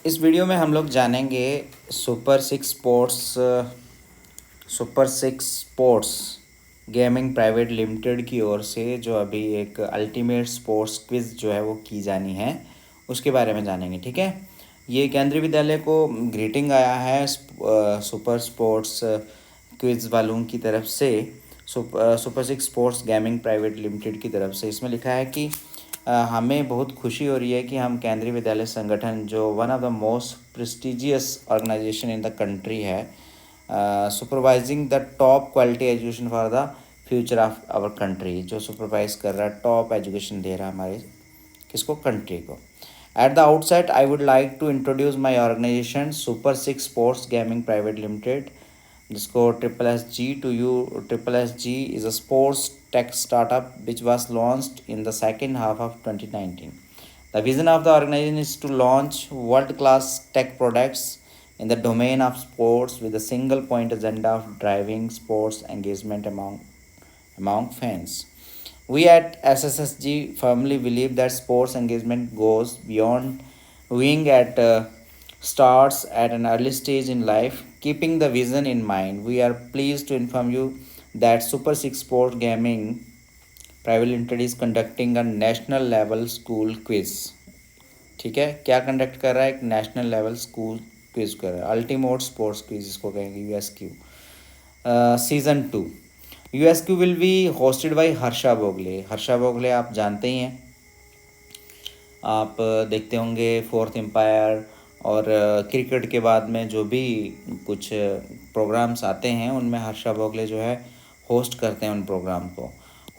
इस वीडियो में हम लोग जानेंगे super six sports gaming private limited की ओर से जो अभी एक अल्टीमेट स्पोर्ट्स क्विज़ जो है वो की जानी है, उसके बारे में जानेंगे। ठीक है, ये केंद्रीय विद्यालय को ग्रीटिंग आया है सुपर स्पोर्ट्स क्विज़ वालों की तरफ से, super six sports gaming private limited की तरफ से। इसमें लिखा है कि हमें बहुत खुशी हो रही है कि हम केंद्रीय विद्यालय संगठन जो one of the most prestigious organisation in the country है, supervising the top quality education for the future of our country, जो सुपरवाइज कर रहा है, टॉप एजुकेशन दे रहा है हमारे किसको, कंट्री को। At the outset I would like to introduce my organisation super six sports gaming private limited, जिसको triple S G to you. Triple S G is a sports tech startup which was launched in the second half of 2019. The vision of the organization is to launch world-class tech products in the domain of sports with a single point agenda of driving sports engagement among fans. We at SSSG firmly believe that sports engagement goes beyond viewing at starts at an early stage in life. Keeping the vision in mind, we are pleased to inform you that Super 6 Sport Gaming Private Limited is conducting a national level school quiz. ठीक है, क्या conduct कर रहा है? एक national level school quiz कर रहा है, अल्टीमेट स्पोर्ट्स क्विज इसको कहेंगे, USQ season 2। USQ will be hosted by Harsha Bhogle. Harsha Bhogle आप जानते ही हैं, आप देखते होंगे फोर्थ एम्पायर और क्रिकेट के बाद में जो भी कुछ प्रोग्राम्स आते हैं उनमें हर्षा भोगले जो है होस्ट करते हैं उन प्रोग्राम को।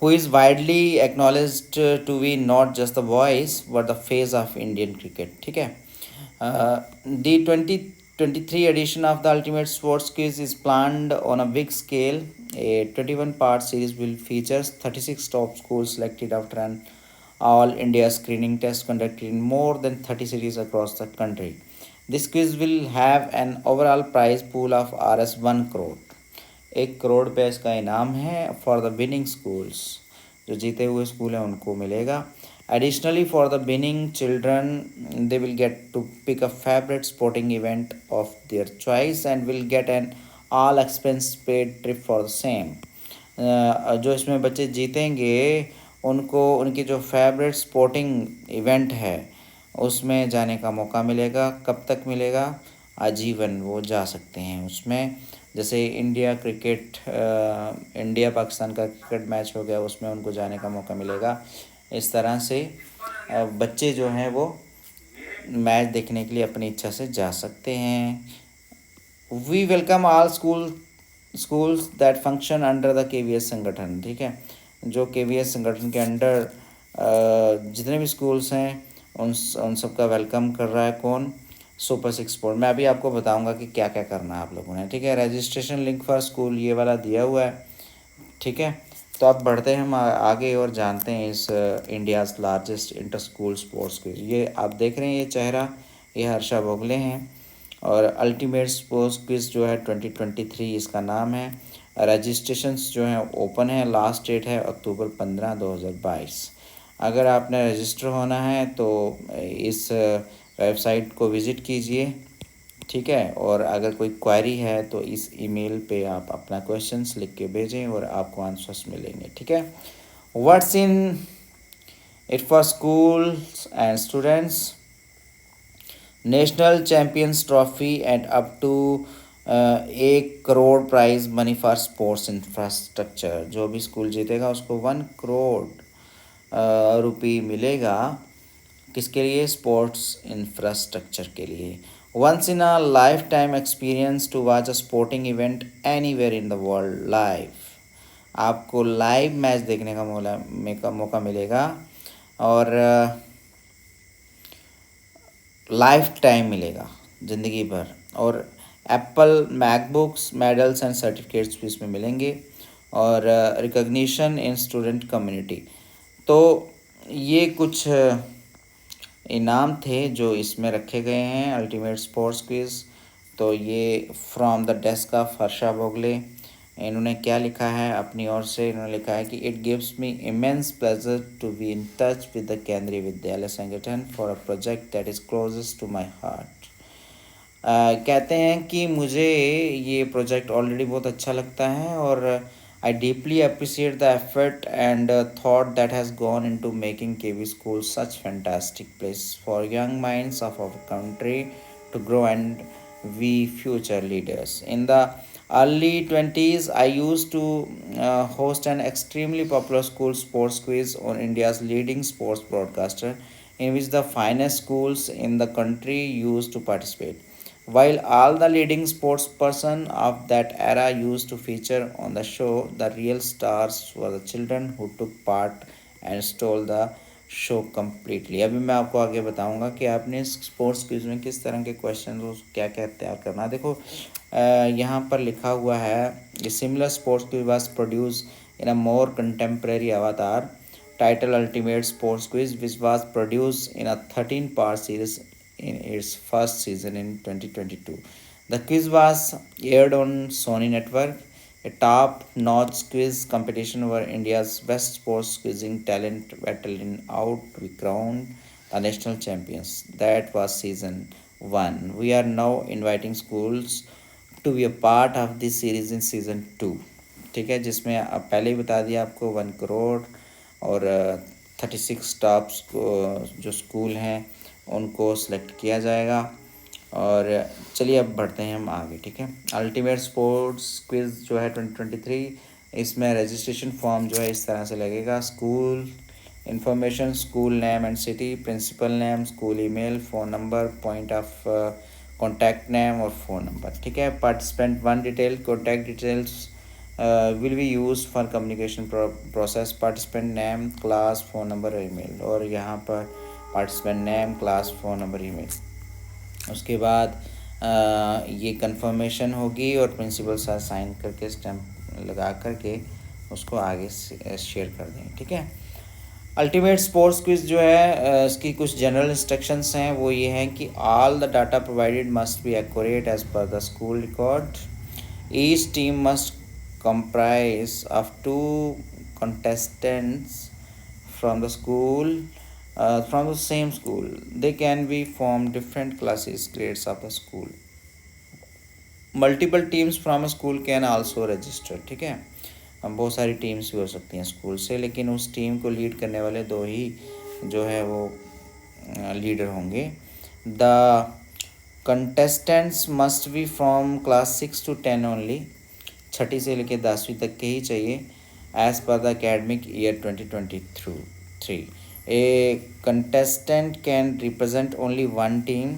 Who is widely acknowledged to be not just the voice but the face of Indian cricket. ठीक है, दी 2023 edition of the Ultimate Sports Quiz is planned on a big scale. A 21-part series will feature 36 top schools selected after an all India screening test conducted in more than 30 cities across the country. This quiz will have an overall prize pool of Rs 1 crore. 1 crore पे इसका इनाम है for the winning schools, जो जीते हुए school हैं उनको मिलेगा। Additionally, for the winning children, they will get to pick a favorite sporting event of their choice and will get an all expense paid trip for the same. जो इसमें बच्चे जीतेंगे उनको उनकी जो फेवरेट स्पोर्टिंग इवेंट है उसमें जाने का मौका मिलेगा। कब तक मिलेगा? आजीवन वो जा सकते हैं उसमें। जैसे इंडिया पाकिस्तान का क्रिकेट मैच हो गया, उसमें उनको जाने का मौका मिलेगा। इस तरह से बच्चे जो हैं वो मैच देखने के लिए अपनी इच्छा से जा सकते हैं। We welcome all schools that function under the KVS संगठन। ठीक है, जो KVS संगठन के अंडर जितने भी स्कूल्स हैं उन सब का वेलकम कर रहा है कौन? Super six sport. मैं अभी आपको बताऊंगा कि क्या क्या करना है आप लोगों ने। ठीक है, रजिस्ट्रेशन लिंक फॉर स्कूल ये वाला दिया हुआ है। ठीक है, तो अब बढ़ते हैं हम आगे और जानते हैं इस India's largest inter school sports quiz. ये आप देख रहे हैं, ये चेहरा, ये हर्षा भोगले हैं और अल्टीमेट स्पोर्ट्स क्विज जो है 2023 इसका नाम है। रजिस्ट्रेशंस जो हैं ओपन है, लास्ट डेट है अक्टूबर 15, 2022। अगर आपने रजिस्टर होना है तो इस वेबसाइट को विज़िट कीजिए। ठीक है, और अगर कोई क्वेरी है तो इस ईमेल पे आप अपना क्वेश्चंस लिख के भेजें और आपको आंसर्स मिलेंगे। ठीक है, what's in it for schools and students, national champions trophy and up to 1 crore prize money for sports infrastructure. जो भी स्कूल जीतेगा उसको 1 करोड़ रुपये मिलेगा। किसके लिए? स्पोर्ट्स इंफ्रास्ट्रक्चर के लिए। Once in a life time experience to watch a sporting event anywhere in the world live. आपको लाइव मैच देखने का मौका मिलेगा और लाइफ टाइम मिलेगा ज़िंदगी भर। और Apple MacBooks, medals and certificates भी इसमें मिलेंगे और रिकग्निशन इन स्टूडेंट कम्युनिटी। तो ये कुछ इनाम थे जो इसमें रखे गए हैं अल्टीमेट स्पोर्ट्स क्विज। तो ये from the desk of Harsha Bhogle, इन्होंने क्या लिखा है अपनी ओर से? इन्होंने लिखा है कि it gives me immense pleasure to be in touch with the Kendriya Vidyalaya Sangathan for a project that is closest to my heart. कहते हैं कि मुझे ये प्रोजेक्ट ऑलरेडी बहुत अच्छा लगता है और I deeply appreciate the effort and thought that has gone into making KV school such fantastic place for young minds of our country to grow and we future leaders. In the early 20s, I used to host an extremely popular school sports quiz on India's leading sports broadcaster, in which the finest schools in the country used to participate. While all the leading sports person of that era used to feature on the show, the real stars were the children who took part and stole the show completely. अभी मैं आपको आगे बताऊंगा कि आपने sports quiz में किस तरह के क्वेश्चन क्या क्या तैयार करना। देखो यहाँ पर लिखा हुआ है ये similar sports quiz was produce in a more contemporary अवतार titled Ultimate Sports Quiz, which was produced in a 13-part series in its first season in 2022. The quiz was aired on Sony Network, a top-notch quiz competition where India's best sports quizzing talent battled in out to be crowned the national champions. That was season 1. We are now inviting schools to be a part of this series in season 2. ठीक है, जिसमें अब पहले ही बता दिया आपको 1 करोड़ और 36 tops को जो स्कूल हैं उनको सेलेक्ट किया जाएगा। और चलिए अब बढ़ते हैं हम आगे। ठीक है, अल्टीमेट स्पोर्ट्स क्विज जो है 2023, इसमें रजिस्ट्रेशन फॉर्म जो है इस तरह से लगेगा। School information, school name and city, principal name, school email, phone number, point of contact name और फ़ोन नंबर। ठीक है, participant one detail, contact details will be used for communication process, participant name, class, phone number, email। और यहाँ पर participant name, class, phone number, email। उसके बाद ये confirmation होगी और प्रिंसिपल सर साइन करके स्टैम्प लगा करके उसको आगे शेयर कर देंगे। ठीक है, अल्टीमेट स्पोर्ट्स क्विज जो है इसकी कुछ जनरल इंस्ट्रक्शंस हैं, वो ये हैं कि all the data provided must be accurate as per the school record. Each team must comprise of 2 contestants from the school from the same school. They can be from different classes grades of the school. Multiple teams from a school can also register। ठीक है, हम बहुत सारी teams भी हो सकती हैं school से, लेकिन उस टीम को लीड करने वाले 2 ही जो है वो लीडर होंगे। The contestants must be from class 6 to 10 only, 6ठी से लेकर 10वीं तक के ही चाहिए। As per the academic year 2023, a contestant can represent only one team.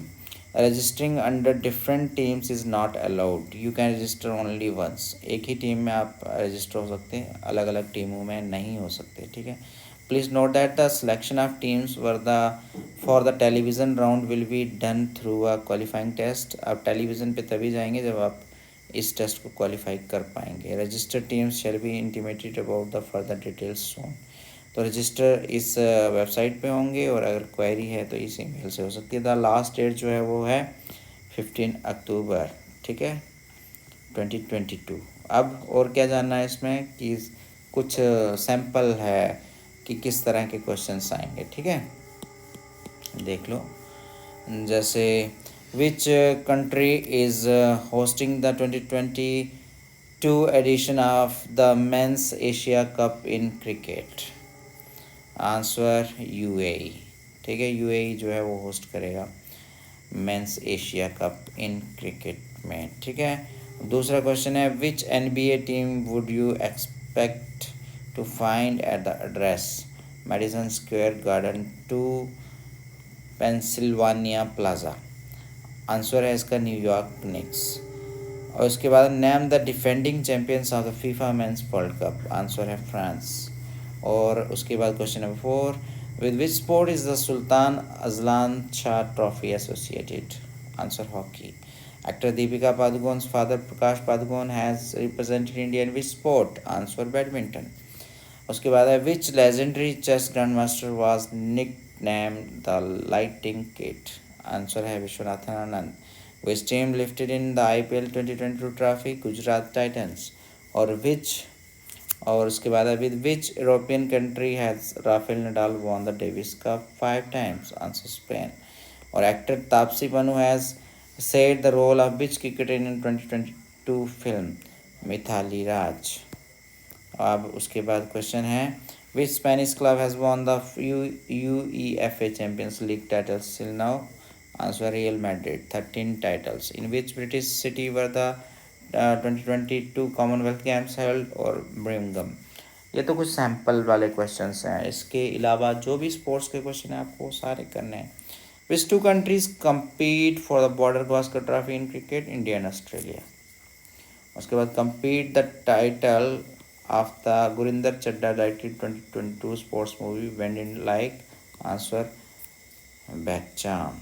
Registering under different teams is not allowed. You can register only once. एक ही टीम में आप रजिस्टर हो सकते हैं, अलग अलग टीमों में नहीं हो सकते। ठीक है, please note that the selection of teams for the television round will be done through a qualifying test. आप टेलीविज़न पे तभी जाएंगे जब आप इस टेस्ट को क्वालिफाई कर पाएंगे। Registered teams shall be intimated about the further details soon. तो रजिस्टर इस वेबसाइट पे होंगे और अगर क्वेरी है तो इस ईमेल से हो सकती है। द लास्ट डेट जो है वो है 15 अक्टूबर। ठीक है, 2022। अब और क्या जानना है इसमें कि कुछ सैंपल है कि किस तरह के क्वेश्चंस आएंगे। ठीक है, देख लो। जैसे which country is hosting the 2022 edition of the Men's Asia Cup in cricket? Answer UAE। ठीक है, UAE जो है वो होस्ट करेगा men's Asia cup in cricket में। ठीक है, दूसरा क्वेश्चन है which NBA team would you expect to find at the address Madison Square Garden 2 Pennsylvania Plaza. Answer है इसका न्यूयॉर्क निक्स। और उसके बाद name the defending champions of the FIFA men's World Cup. Answer है France. और उसके बाद question number 4, with which sport is the Sultan Azlan Shah trophy associated. Answer hockey. Actor Deepika Padukone's father Prakash Padukone has represented India in which sport. Answer badminton. उसके बाद है which legendary chess grandmaster was nickname the lighting kid. Answer है Viswanathan Anand. Which team lifted in the IPL 2022 trophy. Gujarat Titans. और उसके बाद with which European country has Rafael Nadal won the Davis Cup 5 times। Answer Spain. और actor Taapsee Pannu has said the role of which cricketer in 2022 film? Mithali Raj. अब उसके बाद question है which Spanish club has won the UEFA champions league titles till now? Answer Real Madrid 13 titles. In which British city were the 2022 Commonwealth Games held? और Birmingham. ये तो कुछ sample वाले questions हैं, इसके अलावा जो भी स्पोर्ट्स के क्वेश्चन हैं आपको सारे करने हैं। Which two countries compete for the Border Gavaskar trophy in cricket? India and Australia. उसके बाद compete the title of the Gurinder Chadha directed 2022 sports movie वेन इन लाइक? Answer Beckham.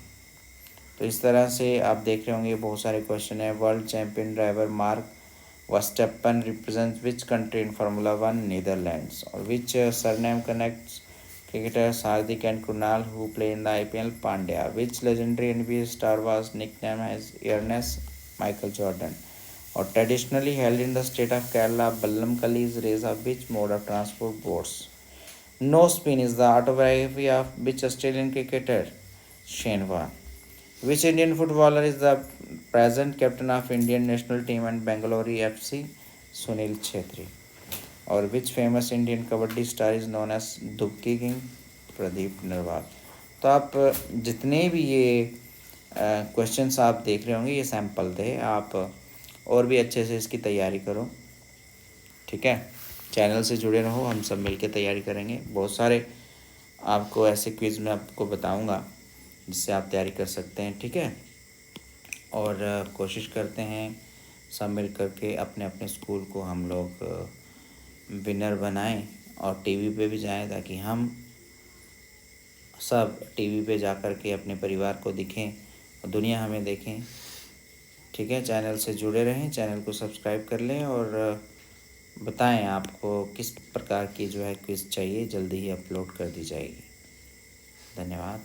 तो इस तरह से आप देख रहे होंगे बहुत सारे क्वेश्चन है। World champion driver Mark Verstappen represent which country in Formula One? Netherlands. और which surname connects cricketers Hardik and Krunal who play in the IPL? Pandya. Which legendary NBA star was nickname as Airness? Michael Jordan. और traditionally held in the state of Kerala Vallam Kali is race of which mode of transport? Boats. No spin is the autobiography of which Australian cricketer? Shane Warne. Which Indian footballer is the present captain of Indian national team and Bangalore FC? Sunil Chhetri. और which famous Indian kabaddi star is known as Dubki king? Pradeep Narwal. तो आप जितने भी ये questions आप देख रहे होंगे ये सैम्पल थे, आप और भी अच्छे से इसकी तैयारी करो, ठीक है। चैनल से जुड़े रहो, हम सब मिलके तैयारी करेंगे। बहुत सारे आपको ऐसे क्विज़ में आपको बताऊंगा जिससे आप तैयारी कर सकते हैं, ठीक है। और कोशिश करते हैं सब मिल कर के अपने अपने स्कूल को हम लोग विनर बनाएं और टीवी पे भी जाएं ताकि हम सब टीवी पे जा कर के अपने परिवार को दिखें और दुनिया हमें देखें, ठीक है। चैनल से जुड़े रहें, चैनल को सब्सक्राइब कर लें और बताएं आपको किस प्रकार की जो है क्विज़ चाहिए, जल्दी ही अपलोड कर दी जाएगी। धन्यवाद।